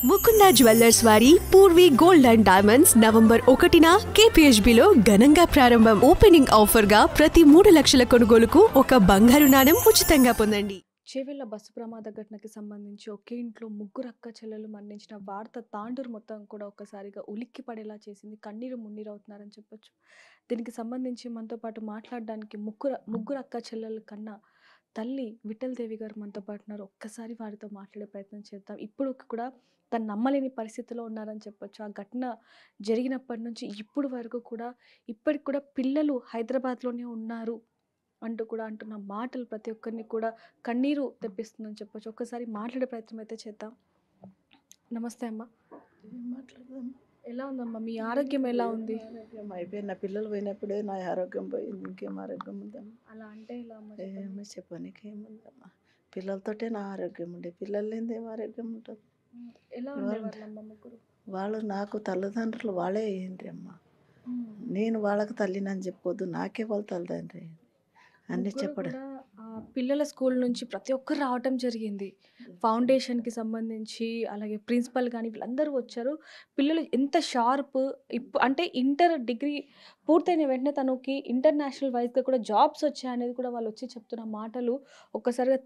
Mukunda jewellers వారి Purvi gold and diamonds November 1న KPHBలో ఘనంగా ప్రారంభం. ఓపెనింగ్ ఆఫర్ గా ప్రతి 3 లక్షల కొనుగోలుకు ఒక బంగారు నాణెం ఉచితంగా పొందండి. చేవెళ్ల బస్సు ప్రమాద ఘటనకి సంబంధించి ఒకే ఇంట్లో ముగ్గురు అక్క చెల్లెలు మరణించిన వార్త తాండూరు మొత్తం కూడా ఒక్కసారిగా ఉలిక్కి పడేలా చేసింది. కన్నీరు మున్నీరవుతున్నారని చెప్పొచ్చు. దీనికి సంబంధించి మనతో పాటు మాట్లాడడానికి ముగ్గురు అక్క చెల్లెల కన్నా తల్లి విఠల్ దేవి గారు మనతో పాటు ఉన్నారు. ఒక్కసారి వారితో మాట్లాడే ప్రయత్నం చేద్దాం. ఇప్పుడు కూడా తను నమ్మలేని పరిస్థితిలో ఉన్నారని చెప్పొచ్చు. ఆ ఘటన జరిగినప్పటి నుంచి ఇప్పుడు వరకు కూడా ఇప్పటికి కూడా పిల్లలు హైదరాబాద్లోనే ఉన్నారు అంటూ కూడా అంటున్న మాటలు ప్రతి ఒక్కరిని కూడా కన్నీరు తెప్పిస్తుందని చెప్పొచ్చు. ఒక్కసారి మాట్లాడే ప్రయత్నం అయితే చేద్దాం. నమస్తే అమ్మ. మాట్లాడదాం. ఎలా ఉందమ్మా, మీ ఆరోగ్యం ఎలా ఉంది? ఆరోగ్యం అయిపోయింది. నా పిల్లలు పోయినప్పుడే నా ఆరోగ్యం పోయింది. ఇంకేం ఆరోగ్యం ఉందమ్మా? అలా అంటే ఎలా అమ్మ? ఏమో చెప్పనీకి ఏముందమ్మా? పిల్లలతోటే నా ఆరోగ్యం ఉండే, పిల్లలు లేనిది ఏం ఆరోగ్యం ఉంటుంది? ఎలా ఉండేవాళ్ళమ్మ ముగ్గురు? వాళ్ళు నాకు తల్లిదండ్రులు వాళ్ళే అయ్యిండ్రి అమ్మ. నేను వాళ్ళకి తల్లినని చెప్పొద్దు, నాకే వాళ్ళు తల్లిదండ్రి అన్నీ చెప్పడం. పిల్లల స్కూల్ నుంచి ప్రతి ఒక్కరు రావటం జరిగింది. ఫౌండేషన్కి సంబంధించి అలాగే ప్రిన్సిపల్ కానీ వీళ్ళందరూ వచ్చారు. పిల్లలు ఎంత షార్ప్, అంటే ఇంటర్ డిగ్రీ పూర్తయిన వెంటనే తనకి ఇంటర్నేషనల్ వైజ్గా కూడా జాబ్స్ వచ్చాయనేది కూడా వాళ్ళు వచ్చి చెప్తున్న మాటలు ఒక్కసారిగా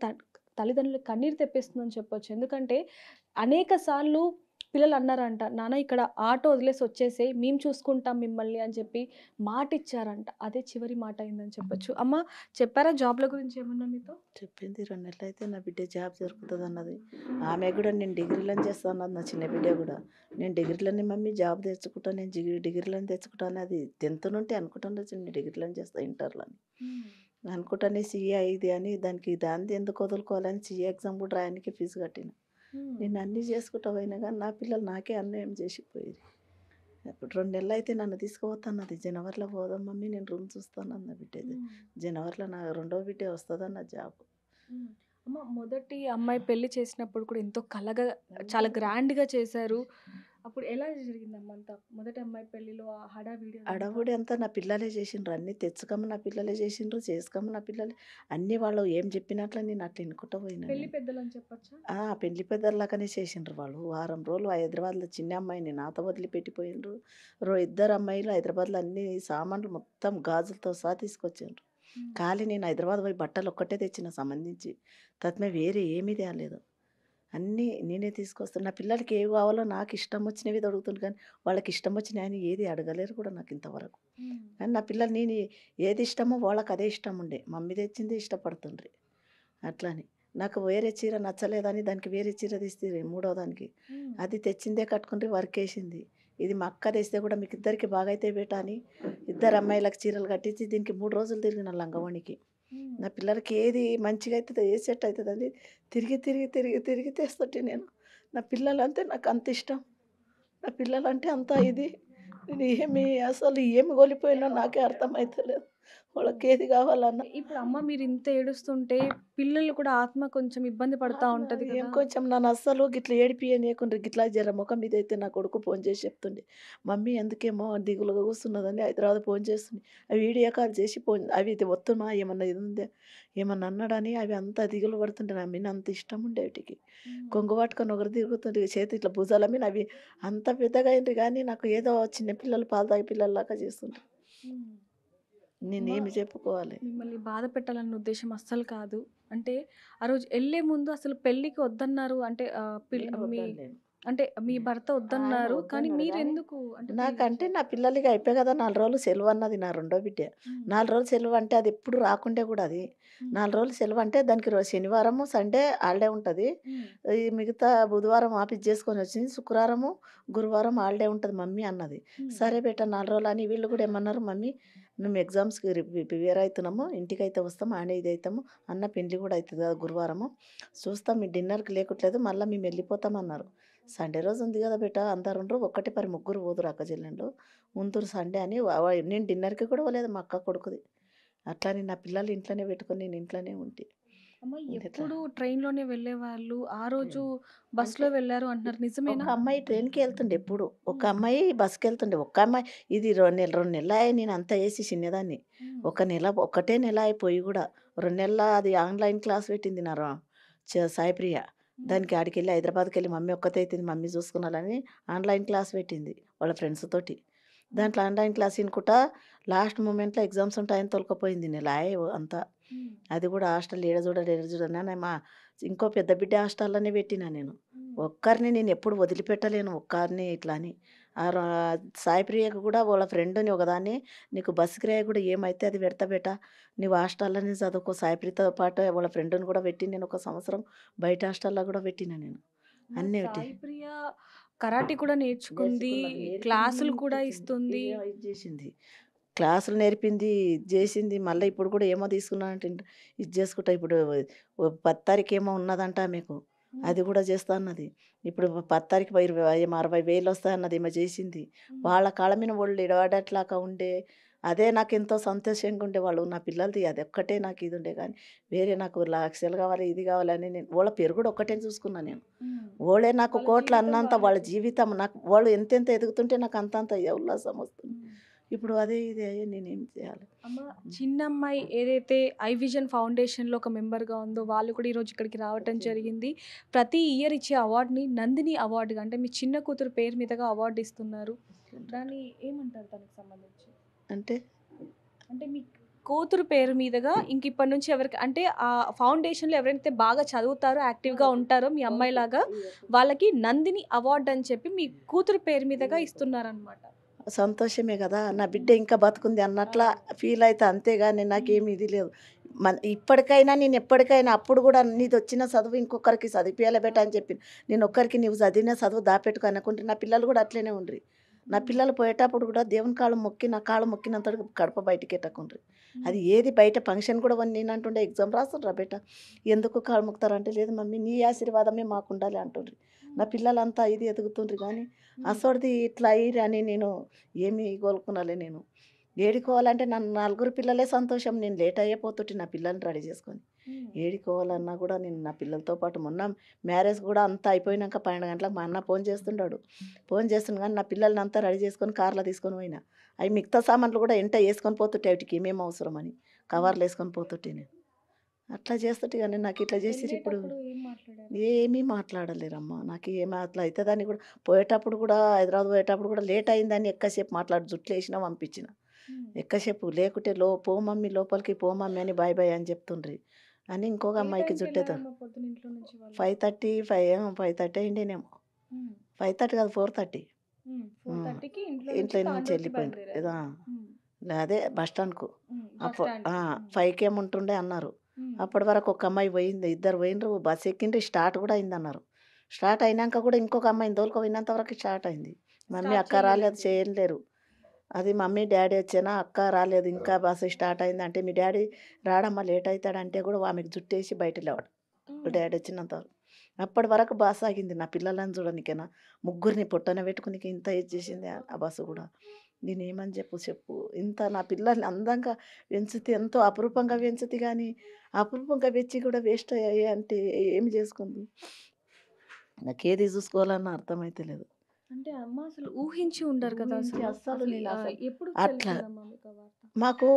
తల్లిదండ్రులు కన్నీరు తెప్పిస్తుందని చెప్పొచ్చు. ఎందుకంటే అనేక సార్లు పిల్లలు అన్నారంట, నాన్న ఇక్కడ ఆటో వదిలేసి వచ్చేసే, మేము చూసుకుంటాం మిమ్మల్ని అని చెప్పి మాట ఇచ్చారంట. అదే చివరి మాట అయిందని చెప్పొచ్చు. అమ్మ చెప్పారా జాబ్ల గురించి ఏమన్నా మీతో? చెప్పింది 2 నెలలు అయితే నా బిడ్డ జాబ్ దొరుకుతుంది అన్నది. ఆమె కూడా నేను డిగ్రీలను చేస్తాను అన్నది. నా చిన్న బిడ్డ కూడా నేను డిగ్రీలని మమ్మీ జాబ్ తెచ్చుకుంటాను, నేను డిగ్రీలను తెచ్చుకుంటాను. అది 10th నుండి అనుకుంటాను నేను డిగ్రీలను చేస్తాను, ఇంటర్లని అనుకుంటానే CA ఇది అని దాన్ని ఎందుకు వదులుకోవాలని CA ఎగ్జామ్ కూడా రాయడానికి ఫీజు కట్టిన. నేను అన్నీ చేసుకుంటా పోయినా కానీ నా పిల్లలు నాకే అన్యాయం చేసిపోయేది. ఇప్పుడు 2 నెలలు అయితే నన్ను తీసుకుపోతాన్నది. జనవరిలో పోదాం మమ్మీ, నేను రూమ్ చూస్తాను అన్న బిడ్డది. జనవరిలో నా 2వ బిడ్డ వస్తుందన్న జాబ్. అమ్మ మొదటి అమ్మాయి పెళ్లి చేసినప్పుడు కూడా ఎంతో కలగా చాలా గ్రాండ్గా చేశారు. అప్పుడు ఎలా జరిగిందమ్మ అంతా? మొదటి అమ్మాయి పెళ్లిలో ఆ హడావుడి అంతా నా పిల్లలే చేసిండ్రు. అన్నీ తెచ్చుకమ్మ నా పిల్లలే చేసిండ్రు, చేసుకోమ్మ నా పిల్లలే అన్నీ. వాళ్ళు ఏం చెప్పినట్లు నేను అట్లా ఎన్నుకుంటూ పోయినా. పెళ్లి పెద్దలు అని చెప్పచ్చా? పెళ్లి పెద్దలాగానే చేసిండ్రు వాళ్ళు. వారం రోజులు హైదరాబాద్లో చిన్న అమ్మాయిని నాతో వదిలిపెట్టిపోయిండ్రు. 2 అమ్మాయిలు హైదరాబాద్లో అన్ని సామాన్లు మొత్తం గాజులతో సహా తీసుకొచ్చిండ్రు. ఖాళీ నేను హైదరాబాద్ పోయి బట్టలు ఒక్కటే తెచ్చిన సంబంధించి, తత్మే వేరే ఏమీ తేలేదు. అన్నీ నేనే తీసుకొస్తాను. నా పిల్లలకి ఏవి కావాలో నాకు ఇష్టం వచ్చినవి అడుగుతుంది, కానీ వాళ్ళకి ఇష్టం వచ్చినాయి అని ఏది అడగలేరు కూడా నాకు ఇంతవరకు. కానీ నా పిల్లలు నేను ఏది ఇష్టమో వాళ్ళకి అదే ఇష్టం ఉండే. మమ్మీ తెచ్చింది ఇష్టపడుతుండ్రి. అట్లని నాకు వేరే చీర నచ్చలేదని దానికి వేరే చీర తీస్తే 3వ దానికి అది తెచ్చిందే కట్టుకుంటే వర్క్ వేసింది. ఇది మా అక్క తెస్తే కూడా మీకు ఇద్దరికి బాగైతే బేటా అని 2 అమ్మాయిలకు చీరలు కట్టించి దీనికి 3 రోజులు తిరిగిన లంగవణికి. నా పిల్లలకి ఏది మంచిగా అవుతుందో, ఏ సెట్ అవుతుంది అని తిరిగి తెస్తుంటే నేను. నా పిల్లలంటే నాకు అంత ఇష్టం. నా పిల్లలంటే అంత ఇది. నేను అసలు ఏమి కోల్పోయినా నాకే అర్థమవుతలేదు. వాళ్ళకి ఏది కావాలన్నా. ఇప్పుడు అమ్మ మీరు ఇంత ఏడుస్తుంటే పిల్లలు కూడా ఆత్మ కొంచెం ఇబ్బంది పడతా ఉంటుంది ఏం కొంచెం నన్ను అస్సలు గిట్లా ఏడిపియనీయకుండా గిట్లా జర ముఖం మీద అయితే నా కొడుకు ఫోన్ చేసి చెప్తుండే, మమ్మీ ఎందుకేమో దిగులుగా కూర్చున్నదని హైదరాబాద్ ఫోన్ చేస్తుంది. అవి వీడియో కాల్ చేసి అవి ఇది వస్తున్నా ఏమన్నా ఇది ఉందే ఏమన్నా అన్నాడని అవి అంత దిగులు పడుతుంటే నా మీద అంత ఇష్టం ఉండే. వాటికి కొంగు పట్టుకొని ఒకరు తిరుగుతుండే, చేతి ఇట్లా భుజాల మీద అవి అంత పెద్దగా అయింది. కానీ నాకు ఏదో చిన్నపిల్లలు పాలు తాగి పిల్లల్లాగా చేస్తుండే. నేనేమి చెప్పుకోవాలి? మిమ్మల్ని బాధ పెట్టాలన్న ఉద్దేశం అస్సలు కాదు. అంటే ఆ రోజు వెళ్ళే ముందు అసలు పెళ్ళికి వద్దన్నారు, అంటే అంటే మీ భర్త వద్దన్నారు, కానీ మీరు ఎందుకు? నాకంటే నా పిల్లలకి అయిపోయి కదా 4 రోజులు సెలవు అన్నది నా 2వ బిడ్డ. 4 రోజులు సెలవు అంటే అది ఎప్పుడు రాకుండే కూడా అది 4 రోజులు సెలవు అంటే దానికి శనివారము సండే హాలిడే ఉంటుంది. ఈ మిగతా బుధవారం ఆఫీస్ చేసుకొని వచ్చింది, శుక్రవారము గురువారం హాలిడే ఉంటుంది మమ్మీ అన్నది. సరే బేట 4 రోజులు అని వీళ్ళు కూడా ఏమన్నారు, మమ్మీ మేము ఎగ్జామ్స్కి ప్రిపేర్ అవుతున్నాము, ఇంటికి అయితే వస్తాము, ఆడే ఇది అవుతాము అన్న, పెళ్లి కూడా అవుతుంది కదా గురువారము, చూస్తాం మీ డిన్నర్కి లేకుంటలేదు మళ్ళీ మేము వెళ్ళిపోతామన్నారు. సండే రోజు ఉంది కదా బేట అందరు ఉండరు, ఒక్కటే పరి ముగ్గురు పోదురు అక్క చెల్లెళ్ళు ఉందరు సండే అని. నేను డిన్నర్కి కూడా పోలేదు మా అక్క కొడుకుది. అట్లా నా పిల్లలు ఇంట్లోనే పెట్టుకొని నేను ఇంట్లోనే ఉంటే. అమ్మ ఎప్పుడు ట్రైన్లోనే వెళ్ళేవాళ్ళు, ఆ రోజు బస్సులో వెళ్ళారు అంటున్నారు, నిజమేనా? ఒక అమ్మాయి ట్రైన్కి వెళ్తుండే ఎప్పుడు, ఒక అమ్మాయి బస్కి వెళ్తుండే. ఒక్క అమ్మాయి ఇది 2 నెలలు అయ్యాయి నేను అంతా వేసి చిన్నదాన్ని. ఒకటే నెల అయిపోయి కూడా 2 నెలల అది ఆన్లైన్ క్లాస్ పెట్టింది నా సాయిప్రియ. దానికి ఆడికెళ్ళి హైదరాబాద్కి వెళ్ళి మమ్మీ ఒక్కతే అవుతుంది మమ్మీ చూసుకున్నాలని ఆన్లైన్ క్లాస్ పెట్టింది వాళ్ళ ఫ్రెండ్స్ తోటి. దాంట్లో ఆన్లైన్ క్లాస్ వినుకుంటా లాస్ట్ మూమెంట్లో ఎగ్జామ్స్ ఉంటాయని తోలుకపోయింది నెలాయే అంతా. అది కూడా హాస్టల్ ఏడ చూడని మా ఇంకో పెద్ద బిడ్డ హాస్టల్లోనే పెట్టినా నేను. ఒక్కరిని నేను ఎప్పుడు వదిలిపెట్టలేను ఒక్కరిని ఇట్లా అని. సాయిప్రియకు కూడా వాళ్ళ ఫ్రెండ్ని ఒకదాన్ని నీకు బస్సు కిరాయి కూడా ఏమైతే అది పెడతా బేట నువ్వు హాస్టల్లోనే చదువుకో సాయిప్రియతో పాటు వాళ్ళ ఫ్రెండ్ని కూడా పెట్టి నేను 1 సంవత్సరం బయట హాస్టల్లో కూడా పెట్టిన నేను. అన్నీ పెట్టి సాయిప్రియ కరాటే కూడా నేర్చుకుంది, క్లాసులు కూడా ఇస్తుంది. ఇది చేసింది క్లాసులు నేర్పింది ఇది చేసింది. మళ్ళీ ఇప్పుడు కూడా ఏమో తీసుకున్నానంటే ఇది చేసుకుంటా. ఇప్పుడు 10 తారీఖు ఏమో ఉన్నదంట మీకు, అది కూడా చేస్తా అన్నది. ఇప్పుడు 10 తారీఖు 60,000 వస్తాయన్నది ఏమో చేసింది. వాళ్ళ కాళ్ళ మీద వాళ్ళు ఇడవడట్లాగా ఉండే అదే నాకు ఎంతో సంతోషంగా ఉండే. వాళ్ళు నా పిల్లలది అది ఒక్కటే నాకు ఇది ఉండే, కానీ వేరే నాకు లక్షలు కావాలి ఇది కావాలని నేను వాళ్ళ పెరుగుడు ఒక్కటే చూసుకున్నాను నేను. వాళ్ళే నాకు కోట్లు అన్నంత వాళ్ళ జీవితం నాకు వాళ్ళు ఎంతెంత ఎదుగుతుంటే నాకు అంతంత ఉల్లాసం వస్తుంది. ఇప్పుడు అదే ఇదే నేనేం చేయాలి. అమ్మ, చిన్నమ్మాయి ఏదైతే ఐ విజన్ ఫౌండేషన్లో ఒక మెంబర్గా ఉందో వాళ్ళు కూడా ఈరోజు ఇక్కడికి రావటం జరిగింది. ప్రతి ఇయర్ ఇచ్చే అవార్డుని నందిని అవార్డుగా, అంటే మీ చిన్న కూతురు పేరు మీదగా అవార్డు ఇస్తున్నారు. దాన్ని ఏమంటారు దానికి సంబంధించి? అంటే మీ కూతురు పేరు మీదగా ఇంక ఇప్పటి నుంచి ఎవరికి అంటే ఆ ఫౌండేషన్లో ఎవరైతే బాగా చదువుతారో యాక్టివ్గా ఉంటారో మీ అమ్మాయిలాగా వాళ్ళకి నందిని అవార్డు అని చెప్పి మీ కూతురు పేరు మీదగా ఇస్తున్నారనమాట. సంతోషమే కదా, నా బిడ్డ ఇంకా బతుకుంది అన్నట్లా ఫీల్ అవుతా, అంతేగాని నాకేమి ఇది లేదు. ఇప్పటికైనా నేను ఎప్పటికైనా అప్పుడు కూడా నీది వచ్చిన చదువు ఇంకొకరికి చదివిపియాలి బెట అని చెప్పి నేను ఒక్కరికి నీవు చదివిన చదువు దాపెట్టుకు అనుకుంటే నా పిల్లలు కూడా అట్లనే ఉండ్రి. నా పిల్లలు పోయేటప్పుడు కూడా దేవుని కాళ్ళు మొక్కి నా కాళ్ళు మొక్కినంత కడప బయటికి ఎట్టకుండ్రి. అది ఏది బయట ఫంక్షన్ కూడా నేను అంటుండే ఎగ్జామ్ రాస్తుండ్రా బేట ఎందుకు కాళ్ళు మొక్కుతారంటే లేదు మమ్మీ నీ ఆశీర్వాదమే మాకు ఉండాలి అంటుండ్రి. నా పిల్లలంతా ఇది ఎదుగుతుండ్రి, కానీ అసోడిది ఇట్లా అయ్యి అని నేను ఏమి కోలుకున్నాలే. నేను ఏడుకోవాలంటే నన్ను 4 పిల్లలే సంతోషం. నేను లేట్ అయిపోతుంటే నా పిల్లల్ని రెడీ చేసుకొని ఏడుకోవాలన్నా కూడా నేను నా పిల్లలతో పాటు మొన్న మ్యారేజ్ కూడా అంతా అయిపోయినాక 12 గంటలకు మా అన్న ఫోన్ చేస్తుంటాడు. ఫోన్ చేస్తుండు కానీ నా పిల్లల్ని అంతా రెడీ చేసుకొని కార్లో తీసుకొని పోయినా. అవి మిగతా సామాన్లు కూడా ఎంట వేసుకొని పోతుంటే వాటికి ఏమేమి అవసరం అని కవర్లు వేసుకొని పోతుంటే నేను అట్లా చేస్తుంటే. కానీ నాకు ఇట్లా చేసి ఇప్పుడు ఏమీ మాట్లాడలేరమ్మా. నాకు ఏమీ అట్లా అవుతుందని కూడా పోయేటప్పుడు కూడా హైదరాబాద్ పోయేటప్పుడు కూడా లేట్ అయిందని ఎక్కువసేపు మాట్లాడి జుట్లు వేసినా పంపించిన. ఎక్కువసేపు లేకుంటే పో మమ్మీ లోపలికి పో మమ్మీ అని బాయ్ బాయ్ అని చెప్తుండ్రి అని ఇంకొక అమ్మాయికి జుట్టేతో 5:30 అయిండేనేమో. 5:30 కాదు 4:30 ఇంట్లో నుంచి వెళ్ళిపోయింది. అదే బస్ స్టాండ్కు అప్పుడు 5కి ఏముంటుండే అన్నారు. అప్పటి వరకు ఒక అమ్మాయి పోయింది, 2 పోయినరు, బస్ ఎక్కిండ్రు, స్టార్ట్ కూడా అయింది అన్నారు. స్టార్ట్ అయినాక కూడా ఇంకొక అమ్మాయిని తోలుకపోయినంత వరకు స్టార్ట్ అయింది. మమ్మీ అక్క రాలేదు చేయలేరు. అది మమ్మీ డాడీ వచ్చేనా అక్క రాలేదు ఇంకా బస్సు స్టార్ట్ అయింది అంటే మీ డాడీ రాడమ్మా లేట్ అవుతాడంటే కూడా ఆమెకు జుట్టేసి బయట లేవాడు డాడీ వచ్చినంత వరకు. అప్పటి వరకు బస్సు ఆగింది. నా పిల్లలని చూడనికేనా 3 పొట్టన పెట్టుకునికి ఇంత ఇది చేసింది ఆ బస్సు కూడా. నేను ఏమని చెప్పు ఇంత నా పిల్లల్ని అందంగా పెంచుతే ఎంతో అపురూపంగా పెంచుతే, కానీ అపురూపంగా పెంచి కూడా వేస్ట్ అయ్యాయి అంటే ఏమి చేసుకుంది. నాకేది చూసుకోవాలన్న అర్థమైతే లేదు. అంటే అమ్మ అసలు ఊహించి ఉండరు కదా అస్సలు ఎప్పుడు అట్లా మాకు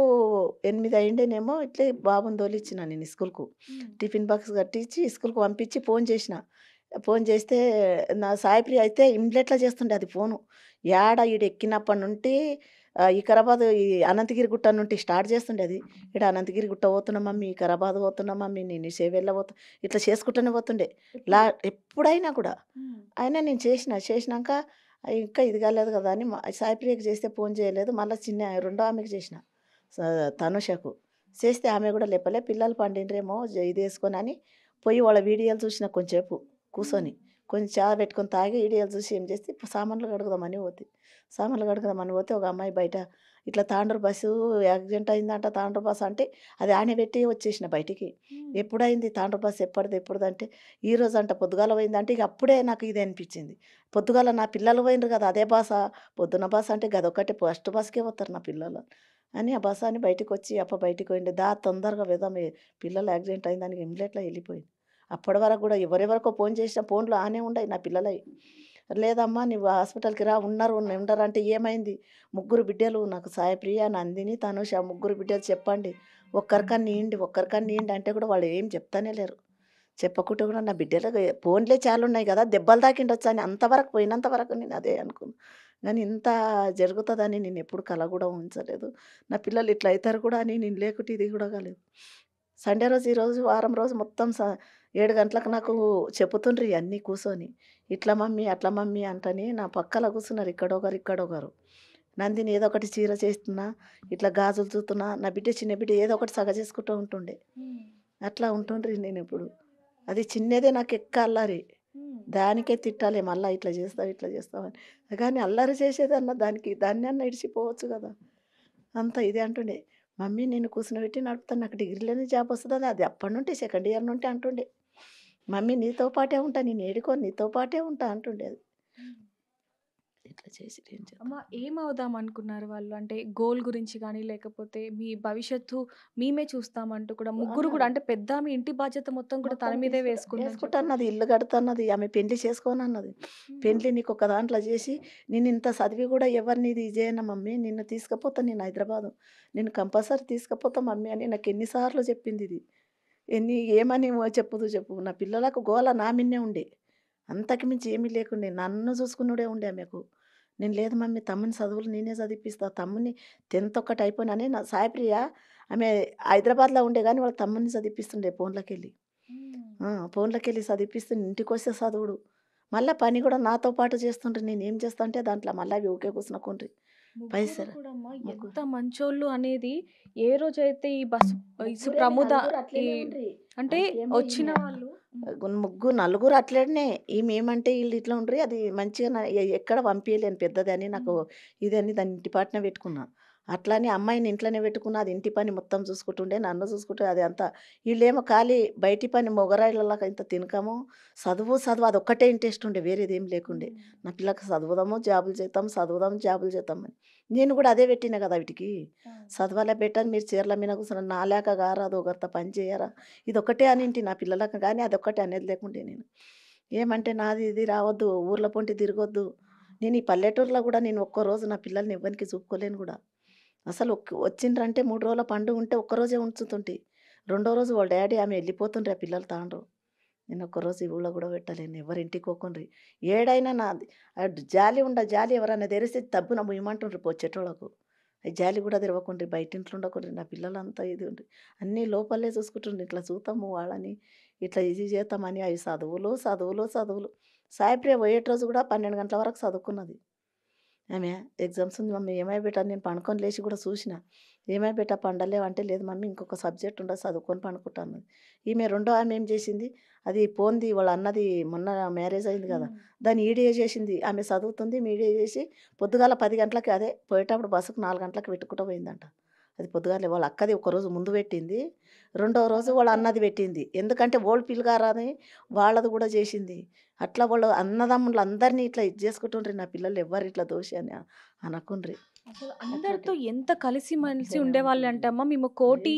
8 అయిండేనేమో ఇట్లే బాబుని తోలిచ్చిన నేను స్కూల్కు. టిఫిన్ బాక్స్ కట్టించి స్కూల్కి పంపించి ఫోన్ చేసిన. ఫోన్ చేస్తే నా సాయిప్రియ అయితే ఇమ్లెట్లా చేస్తుండే అది ఫోను. ఈడు ఎక్కినప్పటి నుండి వికారాబాద్ ఈ అనంతగిరి గుట్ట నుండి స్టార్ట్ చేస్తుండే అది. ఇక్కడ అనంతగిరి గుట్ట పోతున్నా మమ్మీ, వికారాబాద్ పోతున్నా మమ్మీ, నేను సేవెళ్ళ ఇట్లా చేసుకుంటూనే పోతుండే ఎప్పుడైనా కూడా. అయినా నేను చేసినాక ఇంకా ఇది కాలేదు కదా అని సాయిప్రియకి చేస్తే ఫోన్ చేయలేదు. మళ్ళీ రెండో ఆమెకి చేసిన తనుషకు చేస్తే ఆమె కూడా లేపలే. పిల్లలు పండిండ్రేమో ఇది వేసుకొని అని పోయి వాళ్ళ వీడియోలు చూసిన కొంచెంసేపు కూర్చొని కొంచెం చాయ్ పెట్టుకొని తాగి వీడియోలు చూసి ఏం చేస్తే సామాన్లు కడుగుదామని పోతే ఒక అమ్మాయి బయట ఇట్లా తాండూరు బస్సు యాక్సిడెంట్ అయిందంట. తాండూరు బస్సు అంటే అది ఆనే పెట్టి వచ్చేసిన బయటికి. ఎప్పుడైంది తాండూరు బస్సు ఎప్పుడుదంటే ఈరోజు అంట పొద్దుగాల పోయిందంటే ఇక అప్పుడే నాకు ఇది అనిపించింది. పొద్దుగాల నా పిల్లలు పోయినరు కదా అదే బస్స పొద్దున్న బస్సు అంటే గదొక్కటే ఫస్ట్ బస్కే పోతారు నా పిల్లలు అని ఆ బస్సు అని బయటకు వచ్చి బయటికి పోయింది. తొందరగా వెళ్దాం పిల్లలు యాక్సిడెంట్ అయిందని ఇమ్మీడియట్గా వెళ్ళిపోయింది. అప్పటి వరకు కూడా ఎవరెవరికో ఫోన్ చేసిన ఫోన్లు ఆనే ఉండయి నా పిల్లలవి. లేదమ్మా నువ్వు హాస్పిటల్కి రా ఉండరు అంటే ఏమైంది 3 బిడ్డలు నాకు సాయిప్రియ, నందిని, తనుష 3 బిడ్డలు చెప్పండి ఒక్కరికన్నా ఇవ్వండి అంటే కూడా వాళ్ళు ఏం చెప్తానే లేరు. చెప్పకుంటే కూడా నా బిడ్డలకు ఫోన్లే చాలా ఉన్నాయి కదా, దెబ్బలు తాకిండొచ్చు అని అంతవరకు పోయినంత వరకు నేను అదే అనుకున్నా. కానీ ఇంత జరుగుతుందని నేను ఎప్పుడు కల కూడా ఉంచలేదు. నా పిల్లలు ఇట్లా అవుతారు కూడా అని నేను లేకుంటే ఇది కూడా కాలేదు. సండే రోజు ఈరోజు వారం రోజు మొత్తం 7 గంటలకు నాకు చెప్పుతుండ్రి అన్నీ కూర్చొని. ఇట్లా మమ్మీ, అట్లా మమ్మీ అంటని నా పక్కల కూర్చున్నారు ఇక్కడొకరు, ఇక్కడొకరు. నందిని ఏదో ఒకటి చీర చేస్తున్నా, ఇట్లా గాజులు చూస్తున్నా, నా బిడ్డ చిన్న బిడ్డ ఏదో ఒకటి సగ చేసుకుంటూ ఉంటుండే. అట్లా ఉంటుండ్రి నేను ఇప్పుడు. అది చిన్నదే నాకు ఎక్క అల్లరి. దానికే తిట్టాలి మళ్ళీ ఇట్లా చేస్తావు, ఇట్లా చేస్తావని. కానీ అల్లరి చేసేదన్న దాన్ని అన్న ఇడిచిపోవచ్చు కదా. అంత ఇదే అంటుండే. మమ్మీ నేను కూర్చునబెట్టి నడుపుతాను, నాకు డిగ్రీలోనే జాబ్ వస్తుంది. అది అప్పటి నుండి సెకండ్ ఇయర్ నుండి అంటుండే. మమ్మీ నీతో పాటే ఉంటా, నేను ఏడుకోను నీతో పాటే ఉంటా అంటుండే. అది ఇట్లా చేసి ఏం చేద్దాం. అమ్మ ఏమవుదాం అనుకున్నారు వాళ్ళు? అంటే గోల్ గురించి కానీ, లేకపోతే మీ భవిష్యత్తు మేమే చూస్తామంటూ కూడా ముగ్గురు కూడా, అంటే పెద్ద ఆమె ఇంటి బాధ్యత మొత్తం కూడా తన మీదే వేసుకుందని వేసుకుంటాన్నది, ఇల్లు కడతాన్నది, ఆమె పెళ్లి చేసుకోనన్నది. పెళ్లి నీకు ఒక దాంట్లో చేసి నేను ఇంత చదివి కూడా ఎవరిని ఇది చేయను మమ్మీ, నిన్ను తీసుకుపోతా నేను హైదరాబాదు, నేను కంపల్సరీ తీసుకుపోతా మమ్మీ అని నాకు ఎన్నిసార్లు చెప్పింది. ఇది ఏమని చెప్పు. నా పిల్లలకు గోల నా మిన్నే ఉండే, అంతకు మించి ఏమీ లేకుండే. నన్ను చూసుకున్నాడే ఉండే ఆమెకు. నేను లేదు మమ్మీ తమ్ముని చదువులు నేనే చదివిపిస్తా, తమ్ముని 10th ఒక్కటి అయిపోయినని నా సాయిప్రియ ఆమె హైదరాబాద్లో ఉండే కానీ వాళ్ళ తమ్ముని చదివిపిస్తుండే ఫోన్లోకి వెళ్ళి చదివిపిస్తుండే. ఇంటికి వస్తే చదువుడు, మళ్ళీ పని కూడా నాతో పాటు చేస్తుండ్రి. నేను ఏం చేస్తా అంటే దాంట్లో మళ్ళీ అవి ఊకే కూర్చునకుండ్రి పైసలు. ఎంత మంచోళ్ళు అనేది ఏ రోజైతే ఈ బస్సు ప్రముద అంటే వచ్చిన వాళ్ళు నలుగురు అట్లనే. ఈమె ఏమంటే వీళ్ళు ఇట్లా ఉండ్రి, అది మంచిగా ఎక్కడ పంపించలేను పెద్దది అని నాకు ఇదని దాన్ని ఇంటి పాటనే పెట్టుకున్నా. అట్లానే అమ్మాయిని ఇంట్లోనే పెట్టుకున్నా, అది ఇంటి పని మొత్తం చూసుకుంటుండే, నన్ను చూసుకుంటే అది అంతా. వీళ్ళేమో ఖాళీ బయటి పని మొగరాయిలలాగా ఇంత తినకము, చదువు అది ఒక్కటే ఇంట్రెస్ట్ ఉండే, వేరేది ఏం లేకుండే. నా పిల్లకి చదువుదాము జాబులు చేద్దాం అని నేను కూడా అదే పెట్టినా కదా వీటికి. చదవాలే పెట్టని మీరు చీరల మీద కూర్చున్న నా లేక గారాదు ఒకరితో పని చేయరా, ఇది ఒకటే అనింటి నా పిల్లలకు. కానీ అదొక్కటే అనేది లేకుండే నేను. ఏమంటే నాది ఇది రావద్దు, ఊర్ల పొంటి తిరగొద్దు. నేను ఈ పల్లెటూరులో కూడా నేను ఒక్కరోజు నా పిల్లల్ని ఎవరికి చూపుకోలేను కూడా. అసలు వచ్చిండ్రంటే 3 రోజుల పండుగ ఉంటే ఒక్కరోజే ఉంచుతుంటే, రెండో రోజు వాళ్ళ డాడీ ఆమె వెళ్ళిపోతుండ్రి, ఆ పిల్లలు తాండ్రు. నేను ఒక్కరోజు ఈ ఊళ్ళో కూడా పెట్టలేను, ఎవరింటికి పోకుండ్రి. ఏడైనా నాది జాలి ఎవరైనా తెరిస్తే తబ్బున ముయ్యమంటుండ్రి వచ్చేటోళ్ళకు. జాలి కూడా తెరవకుండ్రి, బయట ఇంట్లో ఉండకుండ్రి. నా పిల్లలంతా ఇది ఉండ్రి, అన్నీ లోపలే చూసుకుంటుండ్రి. ఇట్లా చూస్తాము వాళ్ళని, ఇట్లా ఇది చేస్తామని. అవి చదువులు. సాయిప్రియ పోయేట రోజు కూడా 12 గంటల వరకు చదువుకున్నది. ఆమె ఎగ్జామ్స్ ఉంది మమ్మీ, ఏమై బెటా నేను పండుకొని లేచి కూడా చూసిన, ఏమై బెటా పండలేవు అంటే, లేదు మమ్మీ ఇంకొక సబ్జెక్ట్ ఉండదు చదువుకొని పండుకుంటాను. ఈమె రెండో ఆమె ఏం చేసింది, అది పోంది వాళ్ళ అన్నది మొన్న మ్యారేజ్ అయింది కదా, దాన్ని ఈడియో చేసింది. ఆమె చదువుతుంది, మీడియా చేసి పొద్దుగాల 10 గంటలకి, అదే పోయేటప్పుడు బస్సుకు 4 గంటలకు పెట్టుకుంటూ పోయిందంట. అది పొద్దుగాలే వాళ్ళ అక్కది ఒకరోజు ముందు పెట్టింది, రెండో రోజు వాళ్ళ అన్నది పెట్టింది. ఎందుకంటే ఓల్డ్ పిల్లగారని వాళ్ళది కూడా చేసింది. అట్లా వాళ్ళు అన్నదమ్ములు అందరినీ ఇట్లా ఇది చేసుకుంటుండ్రి. నా పిల్లలు ఎవరు ఇట్లా దోషి అని అనకుండ్రి. అసలు అందరితో ఎంత కలిసి మలిసి ఉండేవాళ్ళు అంటే అమ్మ, మేము కోటి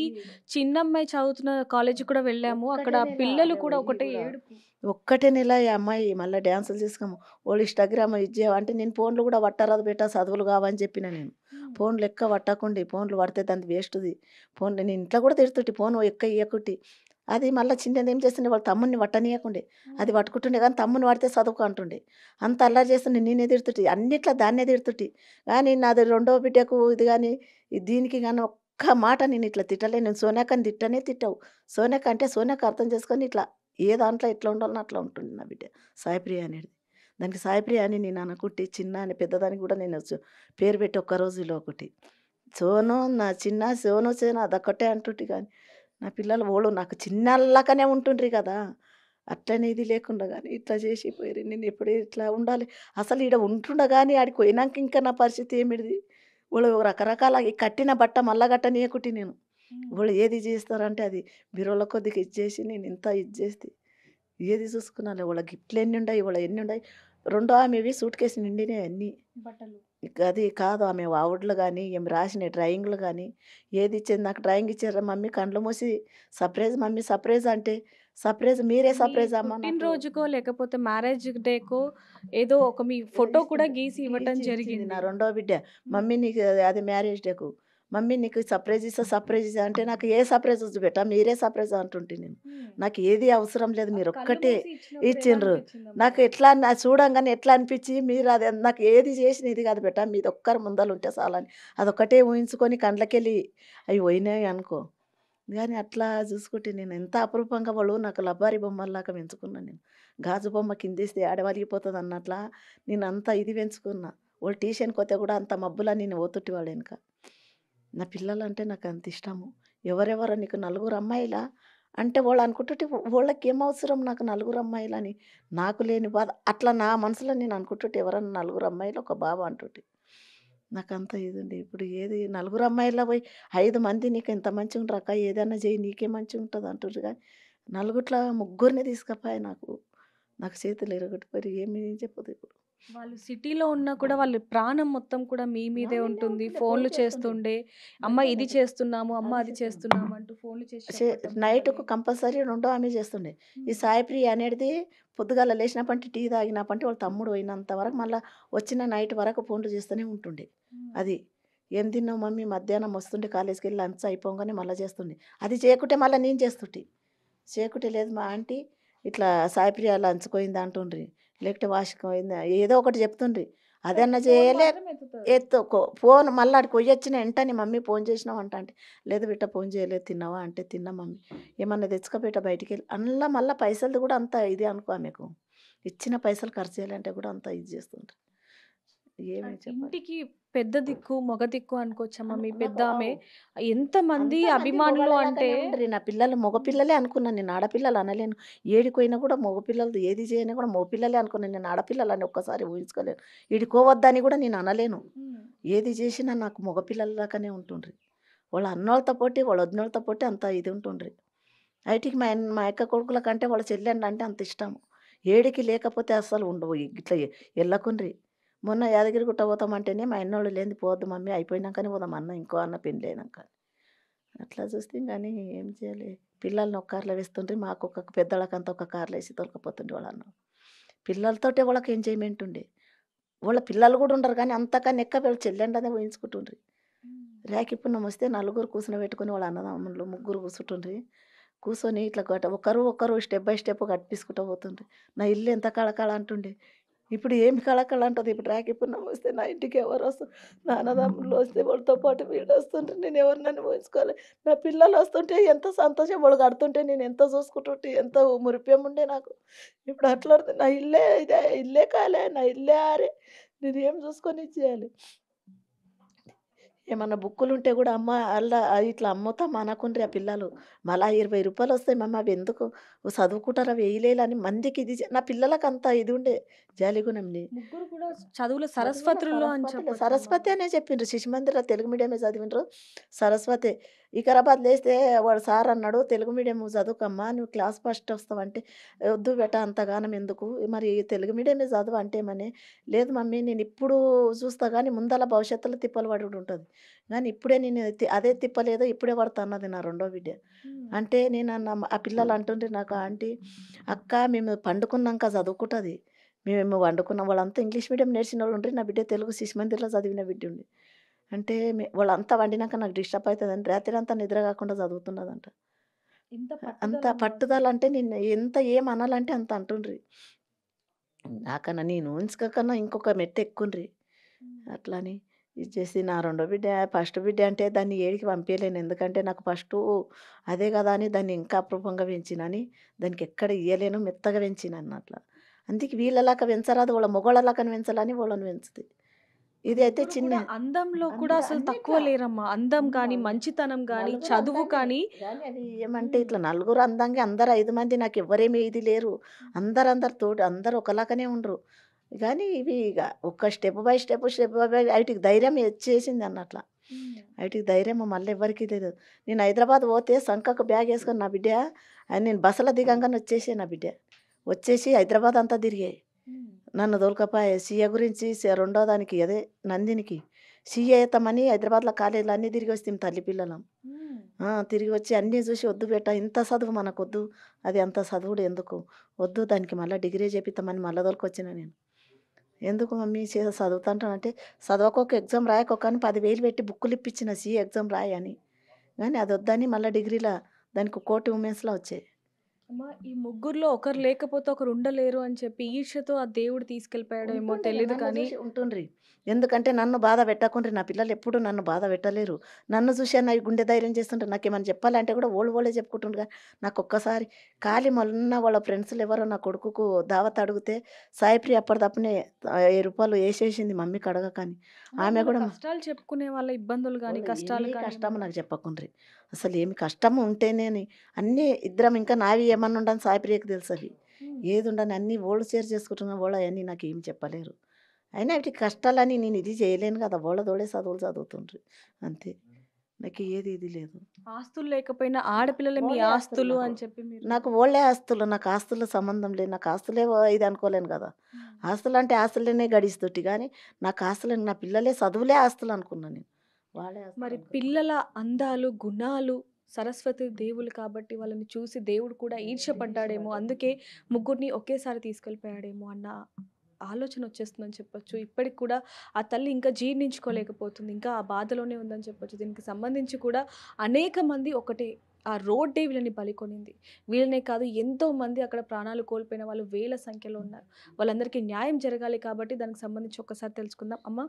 చిన్నమ్మాయి చదువుతున్న కాలేజీ కూడా వెళ్ళాము, అక్కడ పిల్లలు కూడా ఒకటే ఏడుపు. ఒక్కటే నెల ఈ అమ్మాయి మళ్ళీ డ్యాన్సులు చేసుకోము, వాళ్ళు ఇన్స్టాగ్రామ్ ఇచ్చేవా అంటే, నేను ఫోన్లు కూడా పట్టరాదు బెటా చదువులు కావని చెప్పిన నేను. ఫోన్లు ఎక్క పట్టకుండి, ఫోన్లు పడితే దాన్ని వేస్ట్ది. ఫోన్ నేను ఇంట్లో కూడా తిడుతుంటే ఫోన్ ఎక్క ఇయ్యకుంటి. అది మళ్ళీ చిన్నది ఏం చేస్తుండే, వాళ్ళ తమ్ముడిని పట్టనీయకుండే, అది పట్టుకుంటుండే కానీ తమ్ముని పడితే చదువుకో అంటుండే. అంత అల్లరి చేస్తుండే, నేనే తిడుతుంటే, అన్నిట్లో దాన్నే తిడుతుంటే. కానీ నాది రెండో బిడ్డకు ఇది కానీ దీనికి కానీ ఒక్క మాట నేను ఇట్లా తిట్టలే. నేను సోనియాకని తిట్టవు. సోనియాక అంటే సోనియాక అర్థం చేసుకొని ఇట్లా ఏ దాంట్లో ఎట్లా ఉండాలని అట్లా ఉంటుంది నా బిడ్డ సాయిప్రియ అనేది. దానికి సాయిప్రియ అని నేను అనుకుంటే, చిన్న అని పెద్దదానికి కూడా నేను పేరు పెట్టి ఒక్క రోజులో ఒకటి సోను, నా చిన్న సోను అదొక్కటే అంటుంటే. కానీ నా పిల్లలు ఓళ్ళు నాకు చిన్నళ్ళకనే ఉంటుండ్రి కదా, అట్లనే ఇది లేకుండా కానీ ఇట్లా చేసిపోయారు. నేను ఎప్పుడే ఇట్లా ఉండాలి అసలు ఈడ ఉంటుండ, కానీ ఆడికి పోయినాక ఇంకా నా పరిస్థితి ఏమిటిది. వాళ్ళు రకరకాల కట్టిన బట్ట మళ్ళా కట్టనీయకుట్టి నేను. వాళ్ళు ఏది చేస్తారంటే అది బీరోల కొద్దిగా ఇచ్చేసి నేను ఇంత ఇచ్చేస్తే ఏది చూసుకున్నాను. వాళ్ళ గిఫ్ట్లు ఎన్ని ఉన్నాయి, వాళ్ళ ఎన్ని ఉన్నాయి. రెండో ఆమెవి సూట్ కేసు నిండినాయి అన్నీ బట్టలు. అది కాదు ఆమె ఆవుడ్లు కానీ ఏమి రాసిన డ్రాయింగ్లు కానీ ఏది ఇచ్చేది. నాకు డ్రాయింగ్ ఇచ్చారా మమ్మీ, కండ్లు మూసి సర్ప్రైజ్ మమ్మీ, సర్ప్రైజ్ అంటే సర్ప్రైజ్ మీరే సర్ప్రైజ్ అమ్మ. రోజుకో లేకపోతే మ్యారేజ్ డేకో ఏదో ఒక మీ ఫోటో కూడా గీసి ఇవ్వటం జరిగింది. నా రెండో బిడ్డ మమ్మీ నీకు అది మ్యారేజ్ డేకు మమ్మీ నీకు సర్ప్రైజ్ ఇస్తా సర్ప్రైజ్ ఇస్తా అంటే నాకు ఏ సర్ప్రైజ్ వద్దు బేటా మీరే సర్ప్రైజ్ అంటుంటే నేను నాకు ఏది అవసరం లేదు మీరు ఒక్కటే ఇచ్చిండ్రు నాకు ఎట్లా చూడంగానే ఎట్లా అనిపించి మీరు అది నాకు ఏది చేసిన ఇది కాదు బేటా మీది ఒక్కరు ముందలు ఉంటే చాలని అదొక్కటే ఊహించుకొని కండ్లకెళ్ళి అవి పోయినాయి అనుకో కానీ అట్లా చూసుకుంటే నేను ఎంత అపురూపంగా వాళ్ళు నాకు లబ్బారి బొమ్మల్లాగా పెంచుకున్నాను నేను గాజు బొమ్మ కిందేస్తే ఆడవలిగిపోతుంది అన్నట్లా నేను అంత ఇది పెంచుకున్నా వాళ్ళు ట్యూషన్కి పోతే కూడా అంత మబ్బులా నేను ఓతుట్టి వాడు వెనుక నా పిల్లలు అంటే నాకు అంత ఇష్టము ఎవరెవరో నీకు నలుగురు అమ్మాయిలా అంటే వాళ్ళు అనుకుంటుంటే వాళ్ళకి ఏం అవసరం నాకు నలుగురు అమ్మాయిలని నాకు లేని బాధ అట్లా నా మనసులో నేను అనుకుంటుంటే ఎవరన్నా నలుగురు అమ్మాయిలు ఒక బాబా అంటుంటే నాకు అంత ఇది ఉంది ఇప్పుడు ఏది నలుగురు అమ్మాయిలా పోయి 5 మంది నీకు ఎంత మంచిగా ఉంటారు అక్క ఏదైనా చేయి నీకే మంచిగా ఉంటుంది అంటారు కానీ నలుగుట్ల ముగ్గురిని తీసుకపోయి నాకు చేతులు ఎరగొట్టుకొని ఏమి చెప్పదు ఇప్పుడు వాళ్ళు సిటీలో ఉన్నా కూడా వాళ్ళ ప్రాణం మొత్తం కూడా మీ మీదే ఉంటుంది. ఫోన్లు చేస్తుండే, అమ్మ ఇది చేస్తున్నాము, అమ్మ అది చేస్తున్నాము అంటూ ఫోన్లు చేసి చెప్పటం నైట్కు పిల్లల్ని. కంపల్సరీ రెండో ఆమె చేస్తుండే ఈ సాయిప్రియ అనేది పొద్దుగాల లేచినప్పంటి టీ తాగినప్పంటి వాళ్ళ తమ్ముడు పోయినంత వరకు మళ్ళీ వచ్చిన నైట్ వరకు ఫోన్లు చేస్తూనే ఉంటుండే అది ఏం తిన్నావు మమ్మీ మధ్యాహ్నం వస్తుండే కాలేజీకి వెళ్ళి లంచ్ అయిపోగానే మళ్ళీ చేస్తుండే అది చేయకుంటే మళ్ళీ నేను చేస్తుంటే చేయకుంటే లేదు మా ఆంటీ ఇట్లా సాయిప్రియ లంచ్ పోయింది అంటుండ్రి లేకపోతే వాష్కి పోయింది ఏదో ఒకటి చెప్తుండ్రి అదన్నా ఫోన్ చేయలే మాత్రం ఎత్తుతారు. ఫోన్ మళ్ళీ ఆడికి పోయి వచ్చిన వెంటనే మమ్మీ ఫోన్ చేసినావు అంటే లేదు బిడ్డ ఫోన్ చేయలేదు తిన్నావా అంటే తిన్నా మమ్మీ ఏమన్నా తెచ్చుకోబెట్ట బయటికి వెళ్ళి అందులో మళ్ళీ పైసలు కూడా అంత ఇది అనుకో ఆమెకు ఇచ్చిన పైసలు ఖర్చు చేయాలంటే కూడా అంత ఇది చేస్తుంటారు ఏమి చెప్పాలి ఇంటికి పెద్ద దిక్కు మగ దిక్కు అనుకోవచ్చమ్మా మీ పెద్ద నాకు ఆమె. ఎంతమంది అంతమంది అభిమానులు అంటే మొగోళ్ళలాగానే ఉండ్రి నా పిల్లలు మగపిల్లలే అనుకున్నాను నేను ఆడపిల్లలు అనలేను ఏడికి పోయినా కూడా మగపిల్లలది ఏది చేయని కూడా మగపిల్లలే అనుకున్నాను నేను ఆడపిల్లలు అని ఒక్కసారి ఊహించుకోలేను ఈడికోవద్దని కూడా నేను అనలేను ఏది చేసినా నాకు మగపిల్లలలాగానే ఉంటుండ్రి వాళ్ళ అన్నోళ్ళతో పోటీ వాళ్ళ వదినోళ్ళతో పోటీ అంత ఇది ఉంటుండ్రి ఐటికి మా అక్క కొడుకుల కంటే వాళ్ళ చెల్లెండి అంటే అంత ఇష్టం ఏడికి లేకపోతే అసలు ఉండవు ఇట్లా వెళ్ళకుండ్రి మొన్న యాదగిరి గుట్ట పోతామంటేనే మా అన్నోళ్ళు లేని పోవద్దు మమ్మీ అయిపోయినాకనే పోదాం అన్న ఇంకో అన్న పెళ్ళి అయినాక అట్లా చూస్తే కానీ ఏం చేయాలి పిల్లల్ని ఒక కార్లో వేస్తుంటే మాకు ఒక పెద్దవాళ్ళకంతా ఒక కార్లో వేసి తొలకపోతుండే వాళ్ళ అన్న పిల్లలతోటే వాళ్ళకి ఎంజాయ్మెంట్ ఉండే వాళ్ళ పిల్లలు కూడా ఉండరు కానీ అంతకన్నా ఎక్క వీళ్ళు చెల్లెండనే ఊహించుకుంటుండ్రి రేకి పుణ్యం వస్తే నలుగురు కూర్చుని పెట్టుకుని వాళ్ళ అన్నదమ్ముళ్ళు ముగ్గురు కూర్చుంటుండ్రి కూర్చొని ఇట్లా ఒకరు స్టెప్ బై స్టెప్ కట్టించుకుంటూ పోతుండ్రి నా ఇల్లు ఎంత కళకళ అంటుండే ఇప్పుడు ఏమి కళకళ అంటుంది ఇప్పుడు రాఖీ పుణ్యం వస్తే నా ఇంటికి ఎవరు వస్తారు నా అన్నదమ్ముళ్ళు వస్తే వాళ్ళతో పాటు వీళ్ళు వస్తుంటే నేను ఎవరు నన్ను ఊహించుకోవాలి నా పిల్లలు వస్తుంటే ఎంత సంతోషం వాళ్ళు కడుతుంటే నేను ఎంత చూసుకుంటుంటే ఎంత మురిప్యం ఉండే నాకు ఇప్పుడు అట్లా నా ఇల్లే ఇదే ఇల్లే కాలే నా ఇల్లే ఆరే నేను ఏం చూసుకొని ఇచ్చేయాలి ఏమన్నా బుక్కులు ఉంటే కూడా అమ్మ అల్లా ఇట్లా అమ్ముతాం అనకుండ్రి ఆ పిల్లలు మళ్ళా 20 రూపాయలు వస్తాయి మమ్మ అవి ఎందుకు చదువుకుంటారా వేయలేలు అని మందికి ఇది నా పిల్లలకు అంత ఇది ఉండే జాలిగుణంని ముగ్గురు కూడా చదువులో చదువులో సరస్వతుల్లో అని సరస్వతిలో చెప్పొచ్చమ్మా. సరస్వతి అనే చెప్పిండ్రు శిశు మందిర తెలుగు మీడియమే చదివిండ్రు సరస్వతి వికారాబాద్ లేస్తే వాడు సార్ అన్నాడు తెలుగు మీడియం చదువుకమ్మా నువ్వు క్లాస్ ఫస్ట్ వస్తావంటే వద్దు బెట అంతగానం ఎందుకు మరి తెలుగు మీడియమే చదువు అంటే మని లేదు మమ్మీ నేను ఇప్పుడు చూస్తా కానీ ముందల భవిష్యత్తులో తిప్పలు పడి ఉంటుంది కానీ ఇప్పుడే నేను అదే తిప్పలేదో ఇప్పుడే పడతా అన్నది నా రెండో బిడ్డ అంటే నేను ఆ పిల్లలు అంటుంటే నాకు ఆంటీ అక్క మేము పండుకున్నాక చదువుకుంటుంది మేము వండుకున్నాం వాళ్ళంతా ఇంగ్లీష్ మీడియం నేర్చిన వాళ్ళు ఉండ్రి నా బిడ్డ తెలుగు శిశు మందిర్లో చదివిన బిడ్డ ఉండి అంటే వాళ్ళంతా వండినాక నాకు డిస్టర్బ్ అవుతుందని రాత్రి అంతా నిద్ర కాకుండా చదువుతున్నదంట ఇంత అంత పట్టుదల పట్టుదల అంటే నేను ఎంత ఏం అనాలంటే అంత అంటుండ్రి నాకన్నా నేను ఉంచుకన్నా ఇంకొక మెట్టు ఎక్కుండ్రి అట్లని ఇది చేసి నా రెండో బిడ్డ ఫస్ట్ బిడ్డ అంటే దాన్ని ఏడికి పంపించలేను ఎందుకంటే నాకు ఫస్ట్ అదే కదా అని దాన్ని ఇంకా అపరూపంగా పెంచినని దానికి ఎక్కడ ఇయ్యలేను మెత్తగా పెంచినాను అట్లా అందుకే వీళ్ళలాగా పెంచరాదు వాళ్ళ మొగోళ్ళలాగా పెంచాలని వాళ్ళని పెంచుతుంది ఇది అయితే ముగ్గురు చిన్న కూడా అందంలో కూడా అంద అసలు తక్కువ అన్నిట్లా లేరమ్మా. అందం కానీ, అవును మంచితనం కానీ, నలుగురు చదువు అందంగా కానీ. కానీ అది ఏమంటే ఇట్లా నలుగురు అందంగా అందరు 5 మంది నాకు ఎవరేమి ఇది లేరు అందరు తోడు అందరు ఒకలాగానే ఉండరు కానీ ఇవి ఇక ఒక స్టెప్ బై స్టెప్ వాటికి ధైర్యం వచ్చేసింది అన్నట్ల వాటికి ధైర్యం మళ్ళీ ఎవరికి లేదు నేను హైదరాబాద్ పోతే సంకకు బ్యాగ్ వేసుకొని నా బిడ్డ నేను బస్సులో దిగంగానే వచ్చేసి నా బిడ్డ వచ్చేసి హైదరాబాద్ అంతా తిరిగాయి నన్ను దొరకపాయే సీఏ గురించి రెండో దానికి అదే నందినికి సీఏ అవుతామని హైదరాబాద్లో కాలేజీలో అన్నీ తిరిగి వస్తాం తల్లి పిల్లలం తిరిగి వచ్చి అన్నీ చూసి వద్దు బేట ఇంత చదువు మనకు వద్దు అది అంత చదువుడు ఎందుకు వద్దు దానికి మళ్ళీ డిగ్రీ చేపిస్తామని మళ్ళీ దొరికొచ్చిన నేను ఎందుకు మమ్మీ చదువుతుంటానంటే, చదవకోక ఎగ్జామ్ రాయకోక అని 10,000 పెట్టి బుక్కులు ఇప్పించిన ఎగ్జామ్ రాయి అని. కానీ అది వద్దని మళ్ళీ డిగ్రీలో దానికి కోటి ఉమెన్స్‌లో వచ్చాయి. అమ్మ, ఈ ముగ్గురులో ఒకరు లేకపోతే ఒకరు ఉండలేరు అని చెప్పి ఈర్ష్యతో ఆ దేవుడు తీసుకెళ్ళిపోయాడేమో ఉంటుండ్రి, తెలీదు నన్ను కానీ చూసి ఉంటుండ్రి. ఎందుకంటే నన్ను బాధ పెట్టకుండ్రి. నా పిల్లలు ఎప్పుడు నన్ను బాధ పెట్టలేరు. నన్ను చూసి అన్న గుండె ధైర్యం చేస్తుంటారు. నాకేమైనా చెప్పాలంటే కూడా ఓళ్ళే చెప్పుకుంటుండ్రు కానీ నాకొక్కసారి ఖాళీ మొన్న వాళ్ళ ఫ్రెండ్స్‌లు ఎవరో నా కొడుకుకు దావత్ అడిగితే సాయిప్రియ అప్పటిదప్పుడే రూ. 1000 ఏసేసింది మమ్మీకి అడగకని. అమ్మ, ఆమె వాళ్ళ కూడా కష్టాలు చెప్పుకునే వాళ్ళ ఇబ్బందులు కానీ వాళ్ళు కష్టాలు ఏమీ కానీ కష్టము నాకు చెప్పకుండ్రి. అసలు ఏమి కష్టము ఉంటేనేని అన్నీ ఇద్దరం ఇంకా నావి ఏమన్నా ఉండని సాయిప్రియకి తెలుసు అవి. ఏది ఉండని అన్నీ ఓళ్ళు షేర్ చేసుకుంటున్నా ఓళ్ళు అవన్నీ నాకేమి చెప్పలేరు. అయినా వీటి కష్టాలని నేను ఇది చేయలేను కదా! ఓళ్ళతోడే చదువులు చదువుతుండ్రి. అంతే. నాకు ఏది ఇది లేదు. ఆస్తులు లేకపోయినా ఆడపిల్లలే మీ ఓళ్ళే ఆస్తులు ఆస్తులు నాకు. అని చెప్పి మీరు నాకు ఓళ్ళే ఆస్తులు. నాకు ఆస్తుల సంబంధం లేదు. నాకు ఆస్తులే ఇది అనుకోలేను కదా! ఆస్తులంటే ఆస్తులనే గడిస్తుట్టి గానీ నాకు ఆస్తులని నా పిల్లలే చదువులే ఆస్తులు అనుకున్నా నేను. వాళ్ళే ఆస్తులు మరి అనుకోలే. పిల్లల అందాలు, గుణాలు సరస్వతి దేవులు కాబట్టి వాళ్ళని చూసి దేవుడు కూడా ఈర్ష్యపడ్డాడేమో. అందుకే ముగ్గురిని ఒకేసారి తీసుకెళ్ళిపోయాడేమో అన్న ఆలోచన వచ్చేస్తుందని చెప్పొచ్చు. ఇప్పటికి కూడా ఆ తల్లి ఇంకా జీర్ణించుకోలేకపోతుంది. ఇంకా ఆ బాధలోనే ఉందని చెప్పొచ్చు. దీనికి సంబంధించి కూడా అనేక మంది ఒకటే ఆ రోడ్డే వీళ్ళని బలికొనింది. వీళ్ళనే కాదు ఎంతోమంది అక్కడ ప్రాణాలు కోల్పోయిన వాళ్ళు వేల సంఖ్యలో ఉన్నారు. వాళ్ళందరికీ న్యాయం జరగాలి కాబట్టి దానికి సంబంధించి ఒక్కసారి తెలుసుకుందాం. అమ్మ,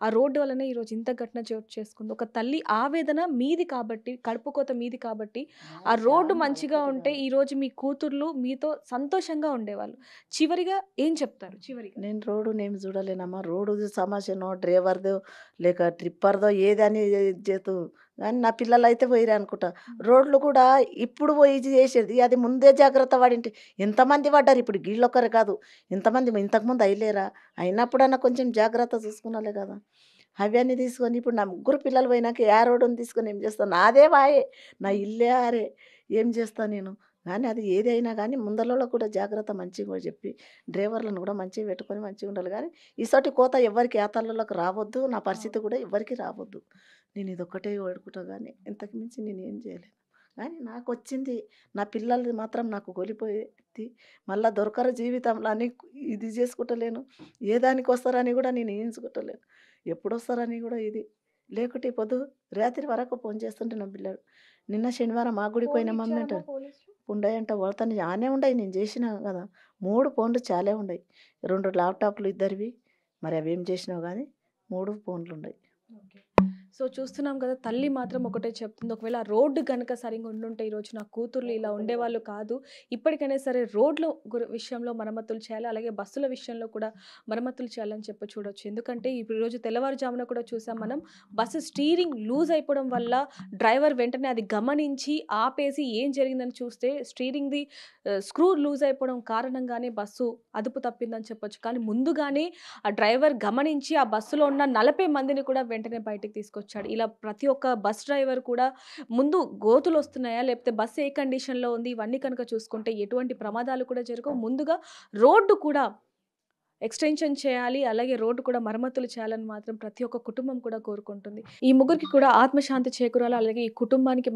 ఆ రోడ్డు వల్లనే ఈరోజు ఇంత ఘటన చోటు చేసుకుంది. ఒక తల్లి ఆవేదన మీది కాబట్టి, కడుపు కోత మీది కాబట్టి, ఆ రోడ్డు మంచిగా ఉంటే ఈరోజు మీ కూతుర్లు మీతో సంతోషంగా ఉండేవాళ్ళు. చివరిగా ఏం చెప్తారు? చివరిగా నేను రోడ్డునేమి చూడలేనమ్మా. రోడ్డు సమస్యనో, డ్రైవర్‌దో లేక ట్రిప్పర్‌దో ఏదని చేతు కానీ నా పిల్లలైతే పోయిర్రు అనుకుంటా. రోడ్లు కూడా ఇప్పుడు పోయి ఇది చేసేది. అది ముందే జాగ్రత్త పడింటే ఎంతమంది పడ్డారు. ఇప్పుడు వీళ్ళొక్కరే కాదు. ఎంతమంది ఇంతకుముందు అయ్యలేరా? అయినప్పుడన్నా కొంచెం జాగ్రత్త చూసుకునాలే కదా! అవన్నీ తీసుకొని ఇప్పుడు నా ముగ్గురు పిల్లలు పోయినాక ఆ రోడ్డుని తీసుకొని ఏం చేస్తా? నాదే వాయే. నా ఇల్లే ఆరే. ఏం చేస్తా నేను? కానీ అది ఏదైనా కానీ ముందలలో కూడా జాగ్రత్త మంచిగా చెప్పి డ్రైవర్లను కూడా మంచిగా పెట్టుకొని మంచిగా ఉండాలి. కానీ ఇసోటి కోత ఎవ్వరికి యాతలలోకి రావద్దు. నా పరిస్థితి కూడా ఎవ్వరికి రావద్దు. నేను ఇదొక్కటే వేడుకుంటా కానీ ఇంతకు మించి నేనేం చేయలేను. కానీ నాకొచ్చింది నా పిల్లలది మాత్రం నాకు కోల్పోయేది మళ్ళా దొరకరు జీవితంలో అని ఇది చేసుకుంటలేను. ఏ దానికి వస్తారని కూడా నేను ఊహించుకుంటలేను. ఎప్పుడొస్తారని కూడా ఇది లేకుంటే పొద్దు రాత్రి వరకు ఫోన్ చేస్తుంటే నా పిల్లలు నిన్న శనివారం మా గుడికి ఫోన్ పోయిన మమ్మీ ఇచ్చారమ్మా అంటారు. పోలీసులు? ఉండయంట వాళ్ళతోని ఆనే ఉండయి. నేను చేసినా కదా! 3 ఫోన్లు చాలే ఉండయి. 2 ల్యాప్‌టాప్‌లు ఇద్దరివి. మరి అవేం చేసినావు గానీ 3 ఫోన్లుండయి. ఓకే. సో చూస్తున్నాం కదా, తల్లి మాత్రం ఒకటే చెప్తుంది. ఒకవేళ ఆ రోడ్డు గనక సరిగ్గా ఉండుంటే ఈరోజు నా కూతుర్లు ఇలా ఉండేవాళ్ళు కాదు. ఇప్పటికైనా సరే రోడ్ల విషయంలో మరమ్మతులు చేయాలి. అలాగే బస్సుల విషయంలో కూడా మరమ్మతులు చేయాలని చెప్పి చూడొచ్చు. ఎందుకంటే ఇప్పుడు ఈరోజు తెల్లవారుజామున కూడా చూసాం మనం, బస్సు స్టీరింగ్ లూజ్ అయిపోవడం వల్ల డ్రైవర్ వెంటనే అది గమనించి ఆపేసి ఏం జరిగిందని చూస్తే స్టీరింగ్‌ది స్క్రూ లూజ్ అయిపోవడం కారణంగానే బస్సు అదుపు తప్పిందని చెప్పొచ్చు. కానీ ముందుగానే ఆ డ్రైవర్ గమనించి ఆ బస్సులో ఉన్న 40 మందిని కూడా వెంటనే బయటికి తీసుకొచ్చాడు. ఇలా ప్రతి ఒక్క బస్ డ్రైవర్ కూడా ముందు గోతులు వస్తున్నాయా, లేకపోతే బస్సు ఏ కండిషన్‌లో ఉంది, ఇవన్నీ కనుక చూసుకుంటే ఎటువంటి ప్రమాదాలు కూడా జరగవు. ముందుగా రోడ్డు కూడా ఎక్స్‌టెన్షన్ చేయాలి. అలాగే రోడ్డు కూడా మరమ్మతులు చేయాలని మాత్రం ప్రతి ఒక్క కుటుంబం కూడా కోరుకుంటుంది. ఈ ముగ్గురికి కూడా ఆత్మశాంతి చేకూరాలి. అలాగే ఈ కుటుంబానికి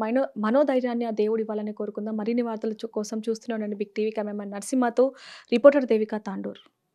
మనోధైర్యాన్ని ఆ దేవుడు ఇవ్వాలని కోరుకుందాం. మరిన్ని వార్తల కోసం చూస్తూనే ఉండండి బిగ్ టీవీ. కెమెరామెన్ నరసింహతో రిపోర్టర్ దేవిక తాండూర్.